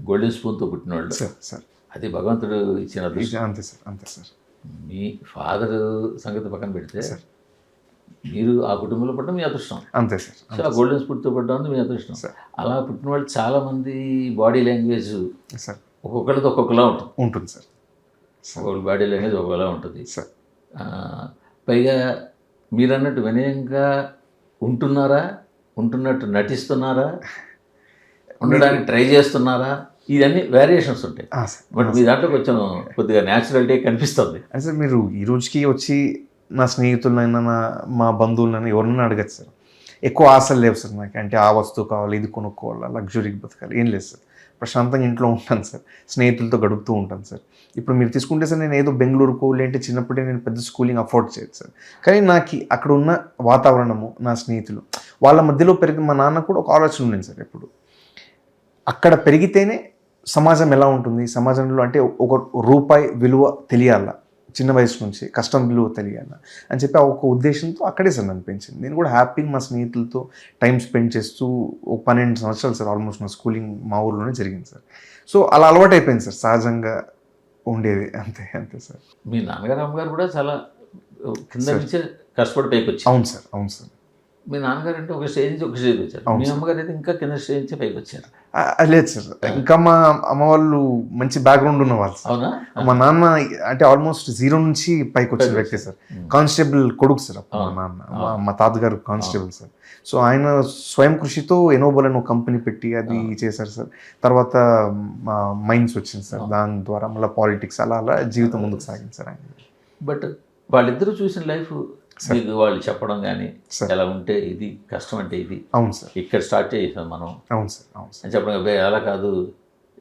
Golden స్పూన్తో పుట్టినవాళ్ళు. Sir sir అది భగవంతుడు ఇచ్చిన అదృష్టం. అంతే సార్, అంతే సార్. మీ ఫాదర్ సంగతి పక్కన పెడితే సార్ మీరు ఆ కుటుంబంలో పడడం మీ అదృష్టం. అంతే సార్. సో ఆ గోల్డెన్ స్పూన్తో పడ్డం మీ అదృష్టం. సార్ అలా పుట్టిన వాళ్ళు చాలామంది బాడీ లాంగ్వేజ్ సార్ ఒక్కొక్కరిది ఒక్కొక్కలా ఉంటుంది. ఉంటుంది సార్. ఒక్కొక్క బాడీ లాంగ్వేజ్ ఒక్కొక్కలా ఉంటుంది. సార్ ఆ, పైగా మీరన్నట్టు వినయంగా ఉంటున్నారా, ఉంటున్నట్టు నటిస్తున్నారా, ఉండడానికి ట్రై చేస్తున్నారా, ఇవన్నీ వేరియేషన్స్ ఉంటాయి. సార్. బట్ మీ దాంట్లో కొంచెం కొద్దిగా న్యాచురాలిటీ కనిపిస్తుంది. అంటే సార్ మీరు ఈ రోజుకి వచ్చి నా స్నేహితులైనా మా బంధువులైనా ఎవరినైనా అడగచ్చు సార్. ఎక్కువ ఆశలు లేవు సార్ నాకు. అంటే ఆ వస్తువు కావాలి, ఇది కొనుక్కోవాలా, లగ్జరీకి బతకాలి, ఏం లేదు సార్. ప్రశాంతంగా ఇంట్లో ఉంటాను సార్, స్నేహితులతో గడుపుతూ ఉంటాను సార్. ఇప్పుడు మీరు తీసుకుంటే సార్ నేను ఏదో బెంగళూరుకు లేదంటే చిన్నప్పుడే నేను పెద్ద స్కూలింగ్ అఫోర్డ్ చేయదు సార్. కానీ నాకు అక్కడ ఉన్న వాతావరణము, నా స్నేహితులు, వాళ్ళ మధ్యలో పెరిగిన మా నాన్న కూడా ఒక ఆలోచన ఉండేది సార్. ఎప్పుడు అక్కడ పెరిగితేనే సమాజం ఎలా ఉంటుంది, సమాజంలో అంటే ఒక రూపాయి విలువ తెలియాల, చిన్న వయసు నుంచి కష్టం విలువ తెలియాల అని చెప్పి ఆ ఒక ఉద్దేశంతో అక్కడే సార్ నన్ను పెంచింది. నేను కూడా హ్యాపీగా మా స్నేహితులతో టైం స్పెండ్ చేస్తూ ఒక 12 సంవత్సరాలు సార్ ఆల్మోస్ట్ నా స్కూలింగ్ మా ఊర్లోనే జరిగింది సార్. సో అలా అలవాటు అయిపోయింది సార్, సహజంగా ఉండేది. అంతే అంతే సార్. మీ నాన్నగారు అమ్మగారు కూడా చాలా కింద నుంచే కష్టపడి పైకి వచ్చారు. అవును సార్, అవును సార్. మీ నాన్నగారు అంటే ఒక స్టేజ్ నుంచి ఒక స్టేజ్ వచ్చారు. మీ అమ్మగారు అయితే ఇంకా కింద స్టేజ్ నుంచి పైకి వచ్చారు. లేదు సార్, ఇంకా మా అమ్మ వాళ్ళు మంచి బ్యాక్గ్రౌండ్ ఉన్న వాళ్ళు సార్. అవునా? మా నాన్న అంటే ఆల్మోస్ట్ 0 నుంచి పైకి వచ్చిన వ్యక్తి సార్. కానిస్టేబుల్ కొడుకు సార్ అప్పుడు మా నాన్న. మా తాతగారు కానిస్టేబుల్ సార్. సో ఆయన స్వయం కృషితో ఎనోబల్ అని ఒక కంపెనీ పెట్టి అది చేశారు సార్. తర్వాత మైన్స్ వచ్చింది సార్, దాని ద్వారా మళ్ళీ పాలిటిక్స్, అలా అలా జీవితం ముందుకు సాగింది సార్ ఆయన. బట్ వాళ్ళిద్దరూ చూసిన లైఫ్ మీకు వాళ్ళు చెప్పడం కానీ ఎలా ఉంటే ఇది కష్టం అంటే ఇది, అవును సార్, ఇక్కడ స్టార్ట్ చేసాం మనం, అవును సార్, అవును సార్ అని చెప్పడం అలా కాదు,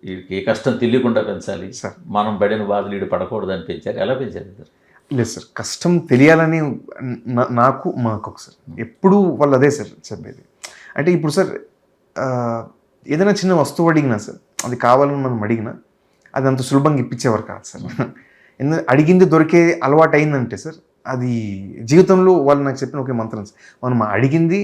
వీడికి ఏ కష్టం తెలియకుండా పెంచాలి, మనం పడిన బాధలు వీడు పడకూడదు అని పెంచారు. ఎలా పెంచారు ఇద్దరు? లేదు సార్, కష్టం తెలియాలని నాకు మాకు సార్ ఎప్పుడు వాళ్ళు అదే సార్ చెప్పేది. అంటే ఇప్పుడు సార్ ఏదైనా చిన్న వస్తువు అడిగినా సార్, అది కావాలని మనం అడిగినా అది అంత సులభంగా ఇప్పించేవారు కాదు సార్. ఎందుకంటే అడిగింది దొరికే అలవాటు అయిందంటే సార్, అది జీవితంలో వాళ్ళు నాకు చెప్పిన ఒకే మంత్రం సార్, మనం అడిగింది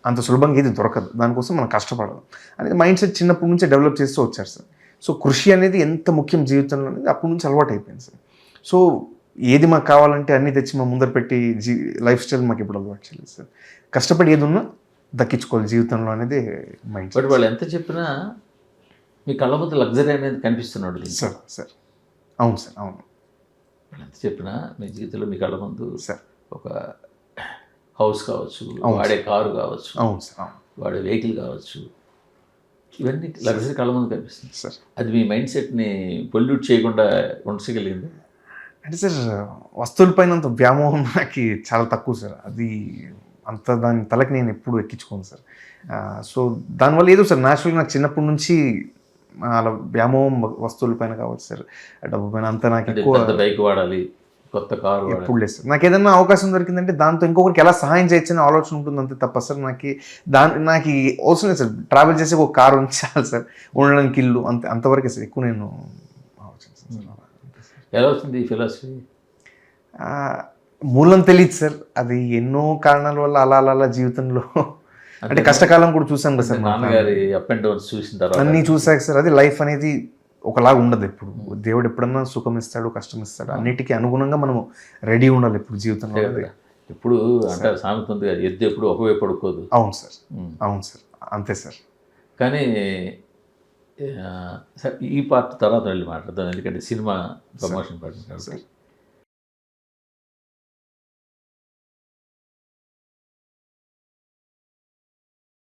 అంత సులభంగా ఏది దొరకదు, దానికోసం మనం కష్టపడదు అనేది మైండ్ సెట్ చిన్నప్పటి నుంచే డెవలప్ చేస్తూ వచ్చారు సార్. సో కృషి అనేది ఎంత ముఖ్యం జీవితంలో అనేది అప్పటి నుంచి అలవాటు అయిపోయింది సార్. సో ఏది మాకు కావాలంటే అన్నీ తెచ్చి మా ముందర పెట్టి లైఫ్ స్టైల్ మాకు ఎప్పుడు అలవాటు చేయలేదు సార్. కష్టపడి ఏది ఉన్నా దక్కించుకోవాలి జీవితంలో అనేది మైండ్ సెట్. బట్ వాళ్ళు ఎంత చెప్పినా మీ కళ్ళ ముందు లగ్జరీ అనేది కనిపిస్తున్నాడు సార్. సార్ అవును సార్, అవును. వాళ్ళు ఎంత చెప్పినా మీ జీవితంలో మీ కళ్ళ ముందు సార్ ఒక హౌస్ కావచ్చు, వాడే కారు కావచ్చు, అవును సార్, అవును, వాడే వెహికల్ కావచ్చు, ఇవన్నీ లగ్జరీ కళ్ళ ముందు కనిపిస్తుంది సార్. అది మీ మైండ్ సెట్ని పొల్యూట్ చేయకుండా ఉంచగలిగింది. అంటే సార్ వస్తువులపైన అంత వ్యామోహం నాకు చాలా తక్కువ సార్. అది అంత దాని తలకి నేను ఎప్పుడు ఎక్కించుకోను సార్. సో దానివల్ల ఏదో సార్ న్యాచురల్గా నాకు చిన్నప్పటి నుంచి అలా వ్యామోహం వస్తువులపైన కావచ్చు సార్, డబ్బు పైన అంత నాకు ఎక్కువ బైక్ వాడాలి, కొత్త కారు ఎప్పుడు లేదు సార్. నాకు ఏదైనా అవకాశం దొరికిందంటే దాంతో ఇంకొకరికి ఎలా సహాయం చేయొచ్చని ఆలోచన ఉంటుంది అంతే తప్ప సార్ నాకు నాకు అవసరం లేదు సార్. ట్రావెల్ చేసే ఒక కారు ఉంచాలి సార్, ఉండడానికి ఇల్లు, అంతవరకే సార్. ఎక్కువ నేను ఆలోచిస్తాను సార్. ఎలా వచ్చింది ఈ ఫిలాసఫీ? మూలం తెలియదు సార్, అది ఎన్నో కారణాల వల్ల అలా అలా జీవితంలో అంటే కష్టకాలం కూడా చూసాం కదా సార్. నాన్నగారి అప్ అండ్ డౌన్స్ చూసిన తర్వాత అన్నీ చూసాక సార్, అది లైఫ్ అనేది ఒకలాగా ఉండదు. ఎప్పుడు దేవుడు ఎప్పుడన్నా సుఖం ఇస్తాడు, కష్టం ఇస్తాడు, అన్నిటికీ అనుగుణంగా మనము రెడీ ఉండాలి ఎప్పుడు జీవితంలో. ఎప్పుడు అంటే సామెత ఉంది కదా, ఎద్దు ఎప్పుడు ఒకవైపు పడుకోదు. అవును సార్, అవును సార్, అంతే సార్. కానీ ఈ పార్ట్ తర్వాత వెళ్ళి మాట్లాడదాం, ఎందుకంటే సినిమా ప్రమోషన్ పడుతుంది.